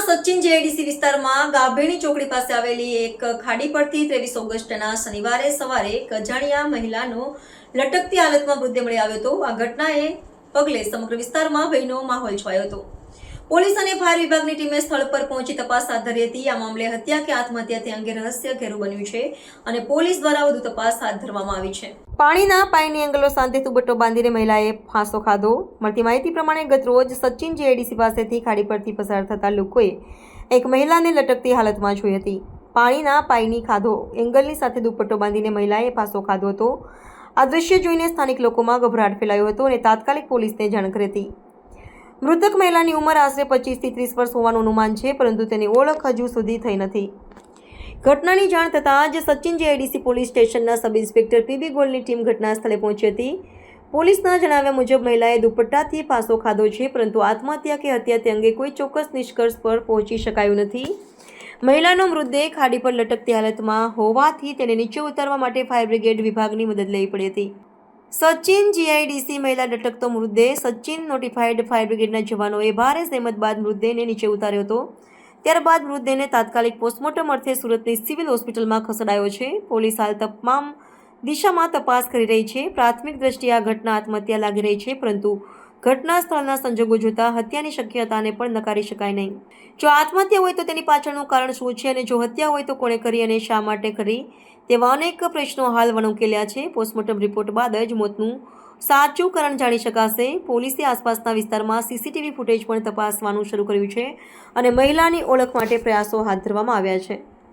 Sachin JIDC વિસ્તારમાં ગાભેણી ચોકડી પાસે આવેલી એક ખાડી પરથી 23 ઓગસ્ટના શનિવારે સવારે એક અજાણ્યા મહિલાનો લટકતી હાલતમાં મૃતદેહ મળી આવ્યો હતો। આ ઘટનાએ પગલે સમગ્ર વિસ્તારમાં ભયનો માહોલ છવાયો હતો। પોલીસ અને ફાયર વિભાગની ટીમે સ્થળ પર પહોંચી તપાસ હાથ ધરી હતી। આ મામલે હત્યા કે આત્મહત્યા તે અંગે રહસ્ય ઘેરું બન્યું છે અને પોલીસ દ્વારા વધુ તપાસ હાથ ધરવામાં આવી છે। પાણીના પાઇપની એંગલો સાથે દુપટ્ટો બાંધીને મહિલાએ ફાંસો ખાધો। મળતી માહિતી પ્રમાણે ગતરોજ સચિન જેઆઈડીસી પાસેથી ખાડી પરથી પસાર થતા લોકોએ એક મહિલાને લટકતી હાલતમાં જોઈ હતી। પાણીના પાઇપની ખાધો એંગલની સાથે દુપટ્ટો બાંધીને મહિલાએ ફાંસો ખાધો હતો। આ દ્રશ્ય જોઈને સ્થાનિક લોકોમાં ગભરાટ ફેલાયો હતો અને તાત્કાલિક પોલીસને જાણ કરી હતી। મૃતક મહિલાની ઉંમર આશરે 25 થી 30 વર્ષ હોવાનું અનુમાન છે, પરંતુ તેની ઓળખ હજુ સુધી થઈ નથી। ઘટનાની જાણ થતાં જ સચિન જેઆઈડીસી પોલીસ સ્ટેશનના સબ ઇન્સ્પેક્ટર પીબી ગોલની ટીમ ઘટના સ્થળે પહોંચી હતી। પોલીસના જણાવ્યા મુજબ મહિલાએ દુપટ્ટાથી ફાંસો ખાધો છે, પરંતુ આત્મહત્યા કે હત્યા તે અંગે કોઈ ચોક્કસ નિષ્કર્ષ પર પહોંચી શકાયું નથી। મહિલાનો મૃતદેહ ખાડી પર લટકતી હાલતમાં હોવાથી તેને નીચે ઉતારવા માટે ફાયર બ્રિગેડ વિભાગની મદદ લેવી પડી હતી। સચિન જીઆઈડીસી મહિલા લટકતો મૃતદેહ સચિન નોટિફાઈડ ફાયર બ્રિગેડના જવાનોએ ભારે જહેમત બાદ મૃતદેહને નીચે ઉતાર્યો હતો। ત્યારબાદ મૃતદેહને તાત્કાલિક પોસ્ટમોર્ટમ અર્થે સુરતની સિવિલ હોસ્પિટલમાં ખસેડાયો છે। પોલીસ હાલ તમામ દિશામાં તપાસ કરી રહી છે। પ્રાથમિક દ્રષ્ટિએ આ ઘટના આત્મહત્યા લાગી રહી છે, પરંતુ ઘટના સ્થળના સંજોગો જોતા હત્યાની શક્યતાને પણ નકારી શકાય નહીં। જો આત્મહત્યા હોય તો તેની પાછળનું કારણ શું છે અને જો હત્યા હોય તો કોણે કરી અને શા માટે કરી, તેવા અનેક પ્રશ્નો હાલ વણુકેલ્યા છે। પોસ્ટમોર્ટમ રિપોર્ટ બાદ જ મોતનું સાચું કારણ જાણી શકાશે। પોલીસે આસપાસના વિસ્તારમાં સીસીટીવી ફૂટેજ પણ તપાસવાનું શરૂ કર્યું છે અને મહિલાની ઓળખ માટે પ્રયાસો હાથ ધરવામાં આવ્યા છે।